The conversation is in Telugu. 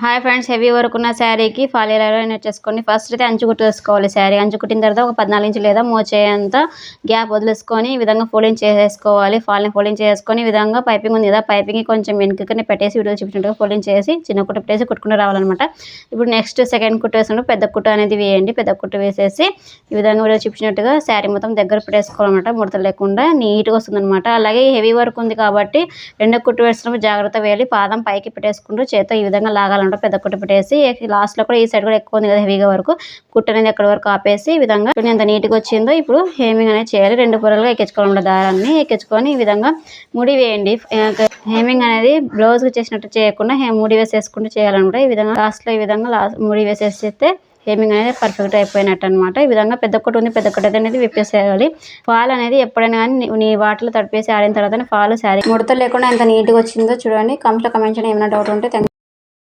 హాయ్ ఫ్రెండ్స్, హెవీ వర్క్ ఉన్న శారీకి ఫాల్ ఎలా చేసుకోండి. ఫస్ట్ అయితే అంచు కుట్టు వేసుకోవాలి. శారీ అంచు కుట్టిన తర్వాత ఒక 14 ఇంచులు లేదా మోచేంత గ్యాప్ వదిలేసుకొని ఈ విధంగా ఫోల్డింగ్ చేసేసుకోవాలి. ఫాల్ని ఫోల్డింగ్ చేసుకొని ఈ విధంగా పైపింగ్ ఉంది కదా, పైపింగ్ కొంచెం వెనుకనే పెట్టేసి వీడియో చూపించినట్టుగా ఫోల్డింగ్ చేసి చిన్న కుట్టు పెట్టేసి కుట్టుకుని రావాలన్నమాట. ఇప్పుడు నెక్స్ట్ సెకండ్ కుట్టు వేసినప్పుడు పెద్ద కుట్టు అనేది వేయండి. పెద్ద కుట్టు వేసేసి ఈ విధంగా వీడియో చూపించినట్టుగా శారీ మొత్తం దగ్గర పెట్టేసుకోవాలన్నమాట. ముడతలు లేకుండా నీట్గా వస్తుంది అనమాట. అలాగే హెవీ వర్క్ ఉంది కాబట్టి రెండో కుట్టు వేసినప్పుడు జాగ్రత్త వేయాలి. పాదం పైకి పెట్టేసుకుంటూ చేత ఈ విధంగా లాగాలి. పెద్ద కుట్టు పెట్టేసి లాస్ట్లో కూడా ఈ సైడ్ కూడా ఎక్కువ ఉంది కదా హెవీగా వరకు కుట్టు అనేది ఎక్కడి వరకు ఆపేసి ఈ విధంగా ఎంత నీట్గా వచ్చిందో ఇప్పుడు హేమింగ్ అనేది చేయాలి. 2 పొరలుగా ఎక్కించుకోవాలి. దారాన్ని ఎక్కించుకొని ఈ విధంగా ముడి వేయండి. హేమింగ్ అనేది బ్లౌజ్ చేసినట్టు చేయకుండా ముడి వేసేసుకుంటూ చేయాలన్నమాట. ఈ విధంగా లాస్ట్లో ఈ విధంగా ముడి వేసేస్తే హేమింగ్ అనేది పర్ఫెక్ట్ అయిపోయినట్టు అనమాట. ఈ విధంగా పెద్ద కుట్టు ఉంది, పెద్ద కుట్టు అనేది విప్పేసేయాలి. ఫాల్ అనేది ఎప్పుడైనా కానీ నీ వాటిలో తడిపేసి ఆడిన తర్వాత ఫాల్ శారీ ముడత లేకుండా ఎంత నీట్గా వచ్చిందో చూడండి. కామెంట్ చేయండి. ఏమైనా డౌట్ ఉంటే